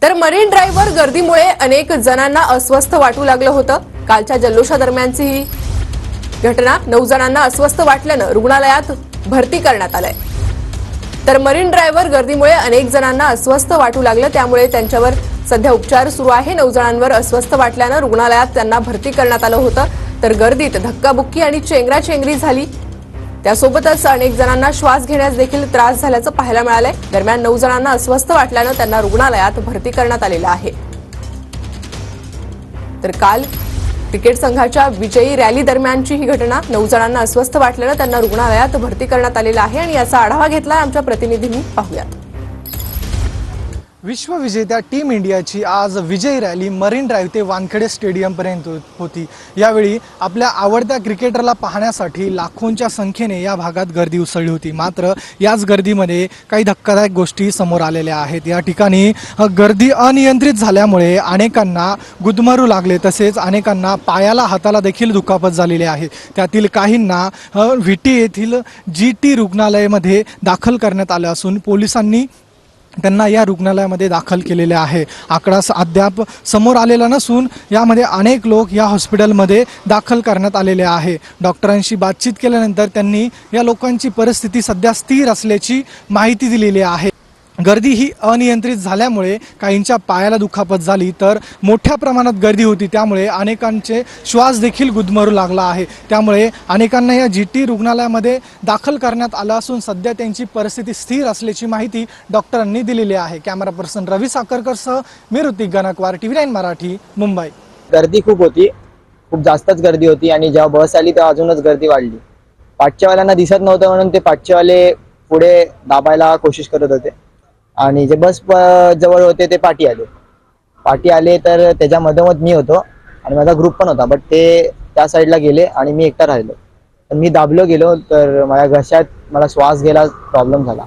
तर मरीन ड्राईव्हवर गर्दीमुळे अनेक जणांना अस्वस्थ वाटू लागलं होतं। कालच्या जल्लोषादरम्यानची ही घटना 9 जणांना अस्वस्थ वाटल्यानं रुग्णालयात भरती करण्यात आलंय। तर मरीन ड्राईव्हवर गर्दीमुळे अनेक जणांना अस्वस्थ वाटू लागलं, त्यामुळे त्यांच्यावर सध्या उपचार सुरू आहे। 9 जणांवर अस्वस्थ वाटल्यानं रुग्णालयात त्यांना भरती करण्यात आलं होतं। तर गर्दीत धक्काबुक्की आणि चेंगराचेंगरी झाली, त्यासोबतच अनेक जणांना श्वास घेण्यास देखील त्रास झाल्याचं पाहायला मिळालंय। दरम्यान 9 जणांना अस्वस्थ वाटल्यानं त्यांना रुग्णालयात भरती करण्यात आलेलं आहे। तर काल क्रिकेट संघाच्या विजयी रॅली दरम्यानची ही घटना, 9 जणांना अस्वस्थ वाटल्यानं त्यांना रुग्णालयात भरती करण्यात आलेलं आहे आणि याचा आढावा घेतला आमच्या प्रतिनिधींनी। पाहूयात। विश्वविजेत्या टीम इंडियाची आज विजय रॅली मरीन ड्राईव्ह ते वानखेडे स्टेडियमपर्यंत होती। यावेळी आपल्या आवडत्या क्रिकेटरला पाहण्यासाठी लाखोंच्या संख्येने या भागात गर्दी उसळली होती। मात्र याच गर्दीमध्ये काही धक्कादायक गोष्टी समोर आलेल्या आहेत। या ठिकाणी गर्दी अनियंत्रित झाल्यामुळे अनेकांना गुदमरू लागले, तसेच अनेकांना पायाला हाताला देखील दुखापत झालेली आहे। त्यातील काहींना व्हीटी येथील GT रुग्णालयामध्ये दाखल करण्यात आलं असून पोलिसांनी त्यांना या रुग्णालयामध्ये दाखल केलेले आहे। आकडा अद्याप समोर आलेला नसून यामध्ये अनेक लोक या हॉस्पिटलमध्ये दाखल करण्यात आलेले आहे। डॉक्टरांशी बातचीत केल्यानंतर त्यांनी या लोकांची परिस्थिती सध्या स्थिर असल्याची माहिती दिलेली आहे। गर्दी ही अनियंत्रित झाल्यामुळे काहींच्या पायाला दुखापत झाली, तर मोठ्या प्रमाणात गर्दी होती, त्यामुळे अनेकांचे श्वास देखील गुदमरू लागला आहे। त्यामुळे अनेकांना या GT रुग्णालयामध्ये दाखल करण्यात आलं असून सध्या त्यांची परिस्थिती स्थिर असल्याची माहिती डॉक्टरांनी दिलेली आहे। कॅमेरा पर्सन रवी साखरकरसह मी ऋतिक गणकवार, TV9 मराठी, मुंबई। गर्दी खूप होती, खूप जास्तच गर्दी होती आणि जेव्हा बस आली तेव्हा अजूनच गर्दी वाढली। पाठच्यावाल्यांना दिसत नव्हतं म्हणून ते पाठचेवाले पुढे दाबायला कोशिश करत होते आणि जे बस जवळ होते ते पाठी आले तर त्याच्या मधोमध मी होतो आणि माझा ग्रुप पण होता, बट ते त्या साईडला गेले आणि मी एकटा राहिलो। तर मी दाबलो गेलो तर माझ्या घशात मला श्वास घ्यायला प्रॉब्लेम झाला